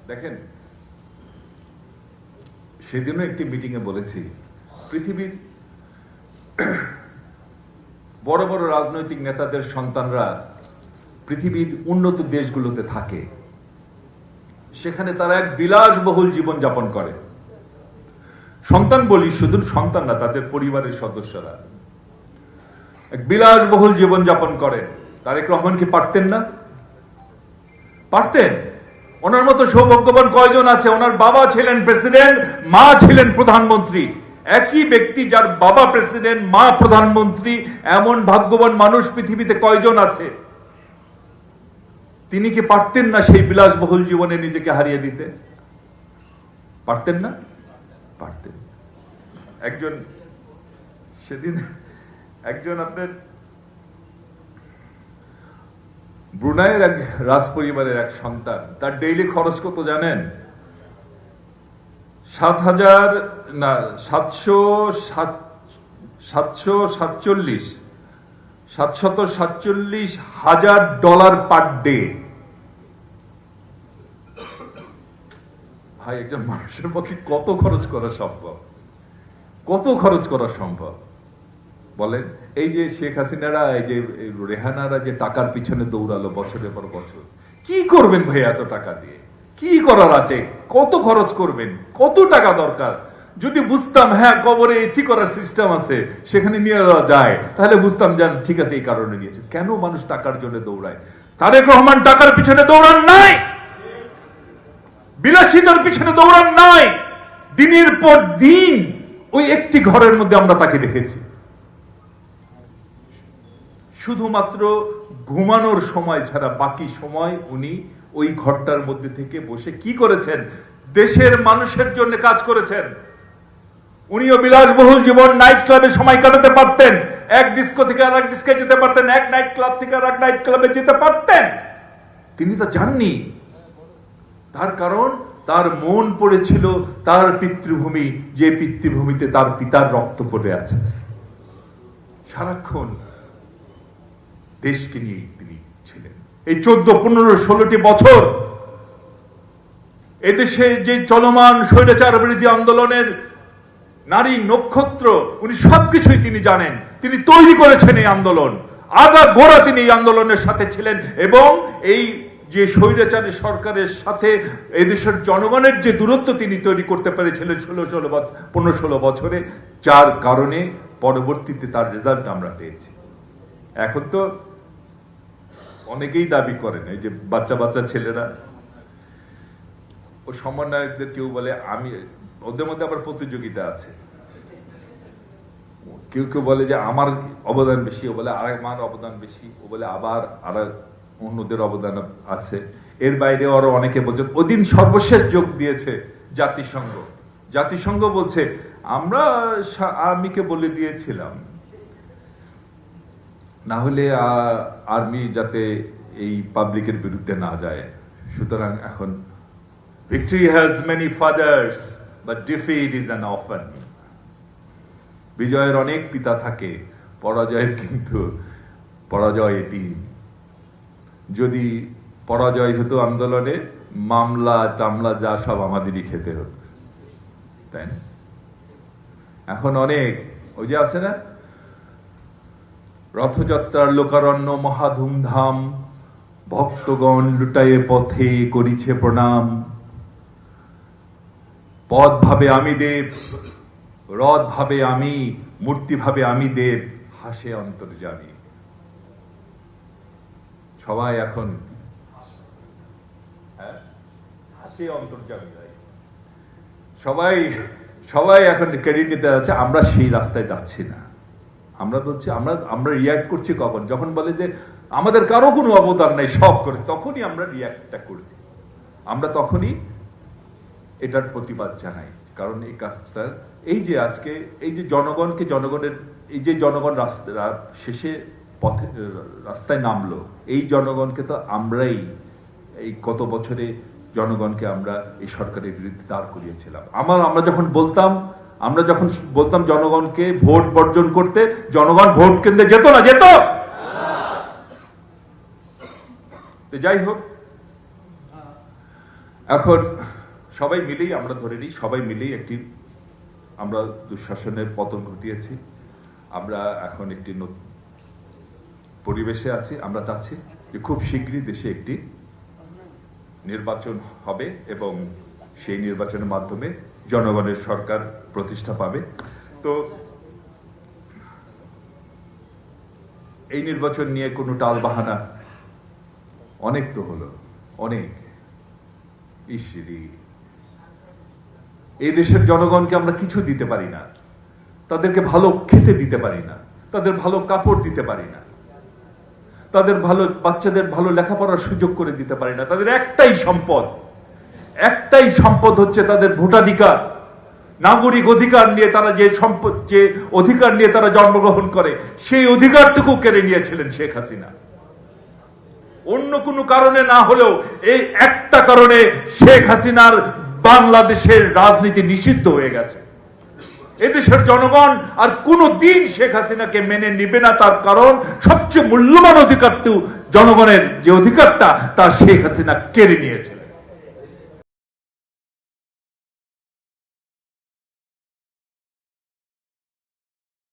দেখেন, সেদিনও একটি মিটিং এ বলেছি, পৃথিবীর বড় বড় রাজনৈতিক নেতাদের সন্তানরা পৃথিবীর উন্নত দেশগুলোতে থাকে, সেখানে তারা এক বিলাসবহুল জীবন যাপন করে। সন্তান বলি, শুধু সন্তান না, তাদের পরিবারের সদস্যরা এক বিলাসবহুল জীবন যাপন করে। তারেক রহমান কি পারতেন না? পারতেন। ওনার মতো সৌভাগ্যবান কয়জন আছে? ওনার বাবা ছিলেন প্রেসিডেন্ট, মা ছিলেন প্রধানমন্ত্রী। একই ব্যক্তি, যার বাবা প্রেসিডেন্ট, মা প্রধানমন্ত্রী, এমন ভাগ্যবান মানুষ পৃথিবীতে কয়জন আছে? তিনি কি পারতেন না সেই বিলাসবহুল জীবনে নিজেকে হারিয়ে দিতে? পারতেন না? পারতেন। একজন সেদিন একজন আপনার ব্রুনাইয়ের এক রাজ পরিবারের এক সন্তান, তার ডেইলি খরচ কত জানেন? 747,000 ডলার পার ডে। ভাই, একজন মানুষের পক্ষে কত খরচ করা সম্ভব? কত খরচ করা সম্ভব বলেন? এই যে শেখ হাসিনারা, এই যে রেহানারা যে টাকার পিছনে দৌড়ালো বছরের পর বছর, কি করবেন ভাই এত টাকা দিয়ে? কি করার আছে? কত খরচ করবেন? কত টাকা দরকার? যদি বুঝতাম হ্যাঁ কবরে এসি করার সিস্টেম আছে, সেখানে নিয়ে যাওয়া যায়, তাহলে বুঝতাম যে ঠিক আছে, এই কারণে নিয়েছে। কেন মানুষ টাকার জন্য দৌড়ায়? তারেক রহমান টাকার পিছনে দৌড়ান নাই, বিলাসিতার পিছনে দৌড়ান নাই। দিনের পর দিন ওই একটি ঘরের মধ্যে আমরা তাকে দেখেছি। শুধুমাত্র ঘুমানোর সময় ছাড়া বাকি সময় উনি ওই ঘরটার মধ্যে থেকে বসে কি করেছেন? দেশের মানুষের জন্য কাজ করেছেন। উনিও বিলাসবহুল জীবন, নাইট ক্লাবে সময় কাটাতে পারতেন, এক ডিস্কো থেকে আর এক ডিস্কে যেতে পারতেন, এক নাইট ক্লাব থেকে আর এক নাইট ক্লাবে যেতে পারতেন। তিনি তো যাননি। তার কারণ তার মন পড়েছিল তার পিতৃভূমি, যে পিতৃভূমিতে তার পিতার রক্ত পড়ে আছে। সারাক্ষণ দেশকে নিয়ে তিনি ছিলেন। এই 14-15-16টি বছর এদেশে যে চলমান স্বৈরাচার বিরোধী আন্দোলনের নারী নক্ষত্র, উনি সবকিছুই তিনি জানেন। তিনি তৈরি করেছেন এই আন্দোলন, আগা গোড়া তিনি এই আন্দোলনের সাথে ছিলেন। এবং এই যে স্বৈরাচারী সরকারের সাথে এদেশের জনগণের যে দূরত্ব তিনি তৈরি করতে পেরেছিলেন 15-16 বছরে, যার কারণে পরবর্তীতে তার রেজাল্ট আমরা পেয়েছি। এখন তো অনেকেই দাবি করেন, এই যে বাচ্চা বাচ্চা ছেলেরা, ও সমন্বয়কদের কেউ বলে আমি, ওদের মধ্যে আবার প্রতিযোগিতা আছে। কেউ কেউ বলে যে আমার অবদান বেশি, ও বলে আর আমার অবদান বেশি, ও বলে আবার আর অন্যদের অবদান আছে। এর বাইরে আরো অনেকে বলছে, ওদিন সর্বশেষ যোগ দিয়েছে জাতিসংঘ। জাতিসংঘ বলছে আমরা আর্মিকে বলে দিয়েছিলাম না হলে আর্মি যাতে এই পাবলিকের বিরুদ্ধে না যায়, সুতরাং এখন victory has many fathers but defeat is an orphan। বিজয়ের অনেক পিতা থাকে, পরাজয়ের কিন্তু পরাজয় এতিম। যদি পরাজয় হতো আন্দোলনে, মামলা টামলা যা সব আমাদেরই খেতে হতো, তাই না? এখন অনেক ওই যে আছে না, রথযাত্রার লোকারণ্য মহা ধুমধাম, ভক্তগণ লুটায়ে পথে করিছে প্রণাম। পদ ভাবে আমি দেব, রথ ভাবে আমি, মূর্তি ভাবে আমি দেব, হাসে অন্তর্যামী। সবাই এখন হাসে অন্তর্যামী, সবাই সবাই এখন ক্রেডিট নিতে যাচ্ছে। আমরা সেই রাস্তায় যাচ্ছি না। আমরা বলছি, আমরা রিয়াক্ট করছি কখন? যখন বলে যে আমাদের কারো কোনো অবদান নাই, সব করে, তখনই আমরা রিয়াক্টটা করছি। আমরা তখনই এটার প্রতিবাদ জানাই। কারণ এই কাজটা, এই যে আজকে এই যে জনগণের এই যে জনগণ শেষে পথে রাস্তায় নামলো, এই জনগণকে তো আমরাই এই কত বছরে জনগণকে আমরা এই সরকারের বিরুদ্ধে দাঁড় করিয়েছিলাম। আমরা যখন বলতাম জনগণকে ভোট বর্জন করতে, জনগণ ভোট কেন্দ্রে যেত না, যেত। যাই হোক, এখন সবাই মিলেই আমরা ধরে নিই, সবাই মিলেই আমরা দুঃশাসনের পতন ঘটিয়েছি। আমরা এখন একটি পরিবেশে আছি। আমরা চাচ্ছি যে খুব শীঘ্রই দেশে একটি নির্বাচন হবে এবং সেই নির্বাচনের মাধ্যমে জনগণের সরকার প্রতিষ্ঠা পাবে। তো এই নির্বাচন নিয়ে কোনো টালবাহানা অনেক তো হলো, অনেক। ইসরি, এই দেশের জনগণকে আমরা কিছু দিতে পারি না, তাদেরকে ভালো খেতে দিতে পারি না, তাদের ভালো কাপড় দিতে পারি না, তাদের ভালো বাচ্চাদের ভালো লেখাপড়ার সুযোগ করে দিতে পারি না। তাদের একটাই সম্পদ হচ্ছে তাদের ভোটাধিকার, নাগরিক অধিকার নিয়ে তারা যে অধিকার নিয়ে তারা জন্মগ্রহণ করে, সেই অধিকারটুকু কেড়ে নিয়েছিলেন শেখ হাসিনা। অন্য কোনো কারণে না হলেও এই একটা কারণে শেখ হাসিনার বাংলাদেশের রাজনীতি নিষিদ্ধ হয়ে গেছে। এদেশের জনগণ আর কোনো দিন শেখ হাসিনাকে মেনে নিবে না, তার কারণ সবচেয়ে মূল্যবান অধিকারটি জনগণের যে অধিকারটা তা শেখ হাসিনা কেড়ে নিয়েছিলেন।